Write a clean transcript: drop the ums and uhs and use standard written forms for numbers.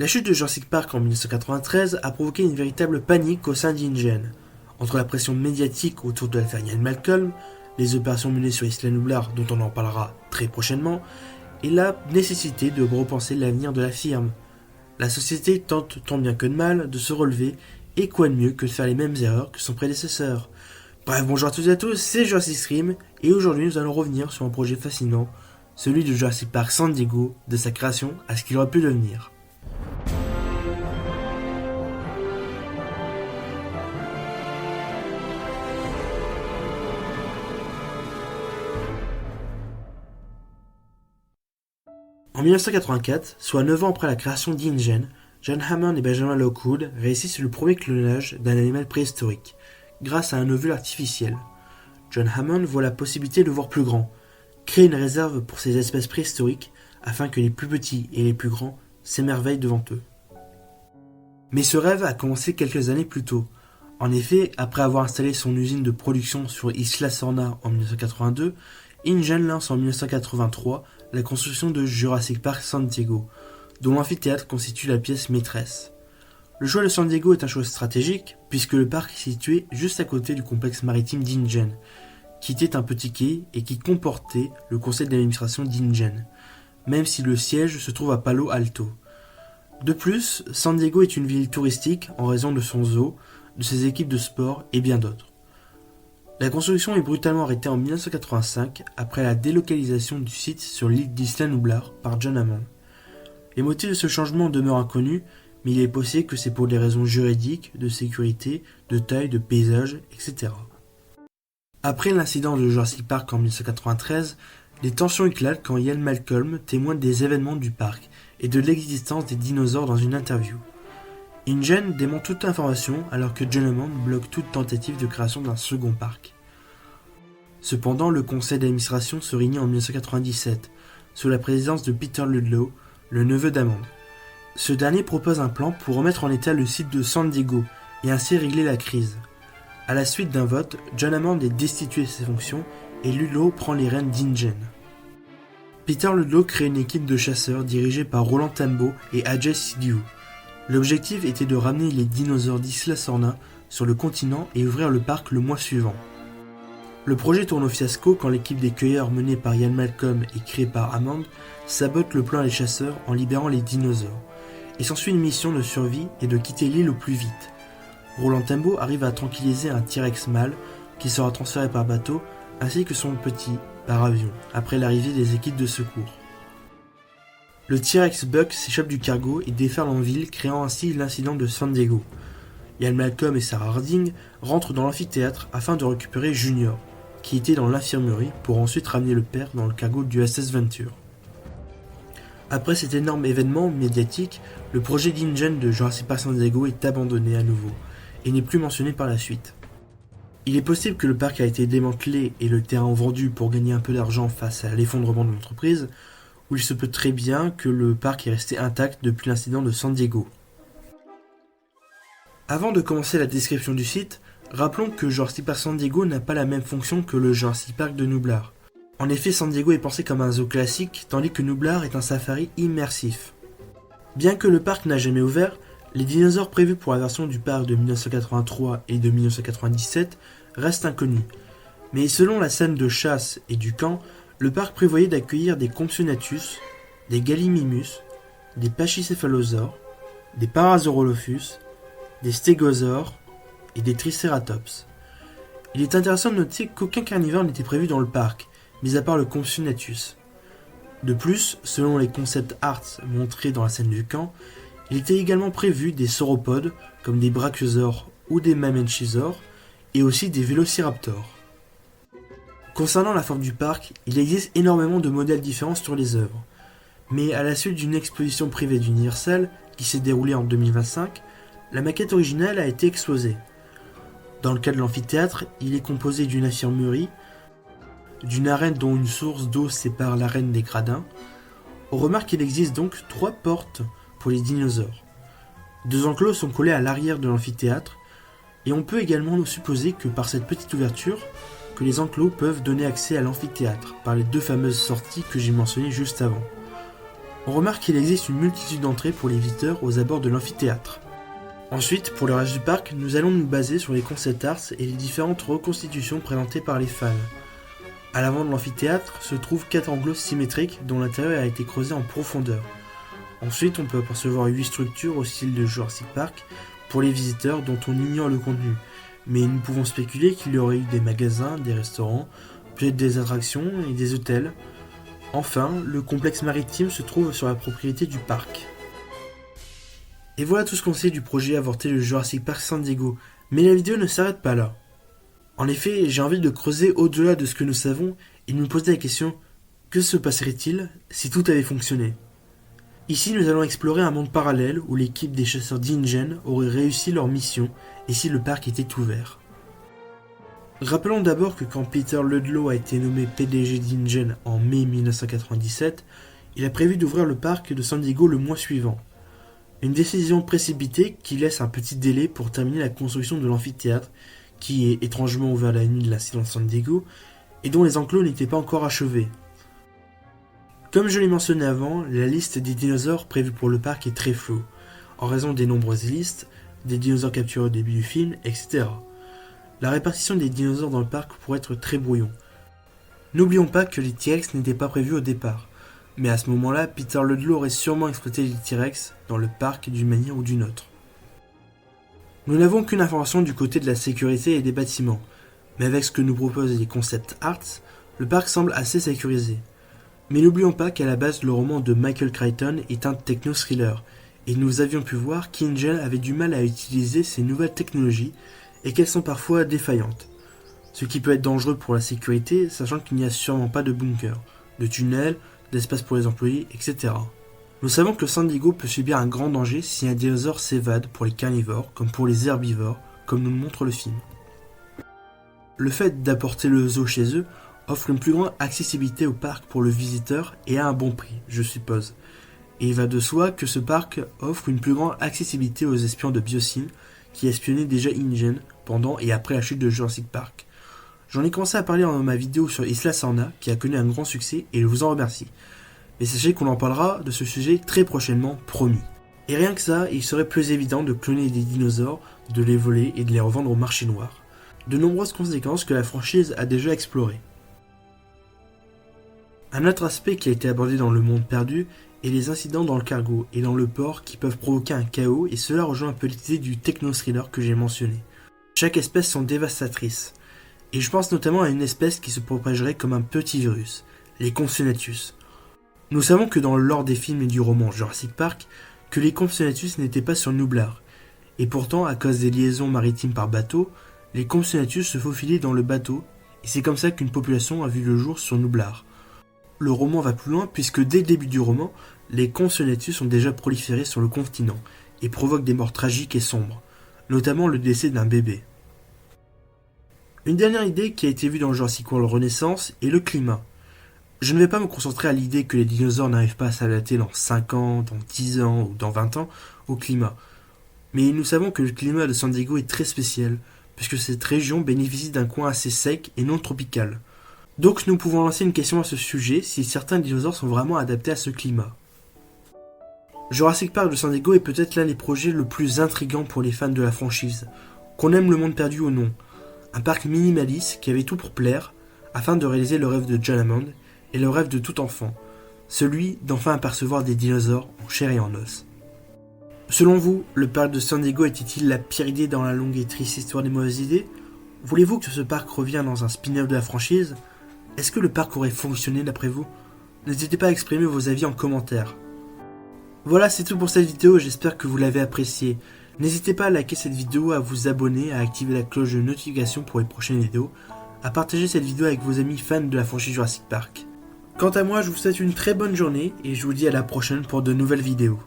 La chute de Jurassic Park en 1993 a provoqué une véritable panique au sein d'InGen. Entre la pression médiatique autour de l'affaire Ian Malcolm, les opérations menées sur Isla Nublar dont on en parlera très prochainement, et la nécessité de repenser l'avenir de la firme. La société tente tant bien que de mal de se relever, et quoi de mieux que de faire les mêmes erreurs que son prédécesseur. Bref, bonjour à toutes et à tous, c'est Jurassic Stream, et aujourd'hui nous allons revenir sur un projet fascinant, celui de Jurassic Park San Diego, de sa création à ce qu'il aurait pu devenir. En 1984, soit 9 ans après la création d'InGen, John Hammond et Benjamin Lockwood réussissent le premier clonage d'un animal préhistorique, grâce à un ovule artificiel. John Hammond voit la possibilité de voir plus grand, créer une réserve pour ces espèces préhistoriques afin que les plus petits et les plus grands s'émerveillent devant eux. Mais ce rêve a commencé quelques années plus tôt. En effet, après avoir installé son usine de production sur Isla Sorna en 1982, InGen lance en 1983 la construction de Jurassic Park San Diego, dont l'amphithéâtre constitue la pièce maîtresse. Le choix de San Diego est un choix stratégique, puisque le parc est situé juste à côté du complexe maritime d'InGen, qui était un petit quai et qui comportait le conseil d'administration d'InGen, même si le siège se trouve à Palo Alto. De plus, San Diego est une ville touristique en raison de son zoo, de ses équipes de sport et bien d'autres. La construction est brutalement arrêtée en 1985 après la délocalisation du site sur l'île d'Isla Nublar par John Hammond. Les motifs de ce changement demeurent inconnus, mais il est possible que c'est pour des raisons juridiques, de sécurité, de taille, de paysage, etc. Après l'incident de Jurassic Park en 1993, les tensions éclatent quand Ian Malcolm témoigne des événements du parc et de l'existence des dinosaures dans une interview. InGen dément toute information alors que John Hammond bloque toute tentative de création d'un second parc. Cependant, le conseil d'administration se réunit en 1997, sous la présidence de Peter Ludlow, le neveu d'Hammond. Ce dernier propose un plan pour remettre en état le site de San Diego et ainsi régler la crise. À la suite d'un vote, John Hammond est destitué de ses fonctions et Ludlow prend les rênes d'InGen. Peter Ludlow crée une équipe de chasseurs dirigée par Roland Tambo et Ajay Sidhu. L'objectif était de ramener les dinosaures d'Isla Sorna sur le continent et ouvrir le parc le mois suivant. Le projet tourne au fiasco quand l'équipe des cueilleurs menée par Ian Malcolm et créée par Hammond sabote le plan des chasseurs en libérant les dinosaures. Et s'ensuit une mission de survie et de quitter l'île au plus vite. Roland Tambo arrive à tranquilliser un T-Rex mâle qui sera transféré par bateau ainsi que son petit par avion après l'arrivée des équipes de secours. Le T-Rex Buck s'échappe du cargo et déferle en ville, créant ainsi l'incident de San Diego. Ian Malcolm et Sarah Harding rentrent dans l'amphithéâtre afin de récupérer Junior, qui était dans l'infirmerie, pour ensuite ramener le père dans le cargo du SS Venture. Après cet énorme événement médiatique, le projet d'InGen de Jurassic Park San Diego est abandonné à nouveau, et n'est plus mentionné par la suite. Il est possible que le parc a été démantelé et le terrain vendu pour gagner un peu d'argent face à l'effondrement de l'entreprise, ou il se peut très bien que le parc est resté intact depuis l'incident de San Diego. Avant de commencer la description du site, rappelons que Jurassic Park San Diego n'a pas la même fonction que le Jurassic Park de Nublar. En effet, San Diego est pensé comme un zoo classique, tandis que Nublar est un safari immersif. Bien que le parc n'a jamais ouvert, les dinosaures prévus pour la version du parc de 1983 et de 1997 restent inconnus. Mais selon la scène de chasse et du camp, le parc prévoyait d'accueillir des Compsognathus, des Gallimimus, des Pachycephalosaures, des Parasaurolophus, des Stégosaures et des Triceratops. Il est intéressant de noter qu'aucun carnivore n'était prévu dans le parc, mis à part le Compsognathus. De plus, selon les concept arts montrés dans la scène du camp, il était également prévu des sauropodes comme des Brachiosaures ou des Mamenchisaures et aussi des Vélociraptors. Concernant la forme du parc, il existe énormément de modèles différents sur les œuvres. Mais à la suite d'une exposition privée d'Universal, qui s'est déroulée en 2025, la maquette originale a été exposée. Dans le cas de l'amphithéâtre, il est composé d'une infirmerie, d'une arène dont une source d'eau sépare l'arène des gradins. On remarque qu'il existe donc 3 portes pour les dinosaures. 2 enclos sont collés à l'arrière de l'amphithéâtre, et on peut également supposer que par cette petite ouverture, que les enclos peuvent donner accès à l'amphithéâtre par les 2 fameuses sorties que j'ai mentionnées juste avant. On remarque qu'il existe une multitude d'entrées pour les visiteurs aux abords de l'amphithéâtre. Ensuite, pour le reste du parc, nous allons nous baser sur les concept arts et les différentes reconstitutions présentées par les fans. À l'avant de l'amphithéâtre se trouvent 4 enclos symétriques dont l'intérieur a été creusé en profondeur. Ensuite, on peut apercevoir 8 structures au style de Jurassic Park pour les visiteurs dont on ignore le contenu, mais nous pouvons spéculer qu'il y aurait eu des magasins, des restaurants, peut-être des attractions et des hôtels. Enfin, le complexe maritime se trouve sur la propriété du parc. Et voilà tout ce qu'on sait du projet avorté de Jurassic Park San Diego, mais la vidéo ne s'arrête pas là. En effet, j'ai envie de creuser au-delà de ce que nous savons et de me poser la question, que se passerait-il si tout avait fonctionné ? Ici, nous allons explorer un monde parallèle où l'équipe des chasseurs d'InGen aurait réussi leur mission et si le parc était ouvert. Rappelons d'abord que quand Peter Ludlow a été nommé PDG d'InGen en mai 1997, il a prévu d'ouvrir le parc de San Diego le mois suivant. Une décision précipitée qui laisse un petit délai pour terminer la construction de l'amphithéâtre, qui est étrangement ouvert la nuit de l'incident de San Diego, et dont les enclos n'étaient pas encore achevés. Comme je l'ai mentionné avant, la liste des dinosaures prévus pour le parc est très floue, en raison des nombreuses listes, des dinosaures capturés au début du film, etc. La répartition des dinosaures dans le parc pourrait être très brouillon. N'oublions pas que les T-Rex n'étaient pas prévus au départ, mais à ce moment-là, Peter Ludlow aurait sûrement exploité les T-Rex dans le parc d'une manière ou d'une autre. Nous n'avons qu'une information du côté de la sécurité et des bâtiments, mais avec ce que nous proposent les concept arts, le parc semble assez sécurisé. Mais n'oublions pas qu'à la base le roman de Michael Crichton est un techno-thriller, et nous avions pu voir qu'InGen avait du mal à utiliser ces nouvelles technologies et qu'elles sont parfois défaillantes. Ce qui peut être dangereux pour la sécurité, sachant qu'il n'y a sûrement pas de bunker, de tunnels, d'espace pour les employés, etc. Nous savons que San Diego peut subir un grand danger si un dinosaure s'évade pour les carnivores comme pour les herbivores, comme nous le montre le film. Le fait d'apporter le zoo chez eux offre une plus grande accessibilité au parc pour le visiteur et à un bon prix, je suppose. Et il va de soi que ce parc offre une plus grande accessibilité aux espions de Biosyn qui espionnaient déjà InGen pendant et après la chute de Jurassic Park. J'en ai commencé à parler dans ma vidéo sur Isla Sorna qui a connu un grand succès et je vous en remercie. Mais sachez qu'on en parlera de ce sujet très prochainement, promis. Et rien que ça, il serait plus évident de cloner des dinosaures, de les voler et de les revendre au marché noir. De nombreuses conséquences que la franchise a déjà explorées. Un autre aspect qui a été abordé dans Le Monde Perdu est les incidents dans le cargo et dans le port qui peuvent provoquer un chaos, et cela rejoint un peu l'idée du techno-thriller que j'ai mentionné. Chaque espèce sont dévastatrices, et je pense notamment à une espèce qui se propagerait comme un petit virus, les Compsognathus. Nous savons que dans le lore des films et du roman Jurassic Park, que les Compsognathus n'étaient pas sur Nublar, et pourtant à cause des liaisons maritimes par bateau, les Compsognathus se faufilaient dans le bateau, et c'est comme ça qu'une population a vu le jour sur Nublar. Le roman va plus loin puisque dès le début du roman, les Compsognathus ont déjà proliféré sur le continent et provoquent des morts tragiques et sombres, notamment le décès d'un bébé. Une dernière idée qui a été vue dans Jurassic World Renaissance est le climat. Je ne vais pas me concentrer à l'idée que les dinosaures n'arrivent pas à s'adapter dans 5 ans, dans 10 ans ou dans 20 ans au climat. Mais nous savons que le climat de San Diego est très spécial, puisque cette région bénéficie d'un coin assez sec et non tropical. Donc nous pouvons lancer une question à ce sujet, si certains dinosaures sont vraiment adaptés à ce climat. Jurassic Park de San Diego est peut-être l'un des projets le plus intrigants pour les fans de la franchise, qu'on aime Le Monde Perdu ou non. Un parc minimaliste qui avait tout pour plaire, afin de réaliser le rêve de John Hammond et le rêve de tout enfant, celui d'enfin apercevoir des dinosaures en chair et en os. Selon vous, le parc de San Diego était-il la pire idée dans la longue et triste histoire des mauvaises idées ? Voulez-vous que ce parc revienne dans un spin-off de la franchise ? Est-ce que le parc aurait fonctionné d'après vous ? N'hésitez pas à exprimer vos avis en commentaire. Voilà, c'est tout pour cette vidéo, j'espère que vous l'avez appréciée. N'hésitez pas à liker cette vidéo, à vous abonner, à activer la cloche de notification pour les prochaines vidéos, à partager cette vidéo avec vos amis fans de la franchise Jurassic Park. Quant à moi, je vous souhaite une très bonne journée et je vous dis à la prochaine pour de nouvelles vidéos.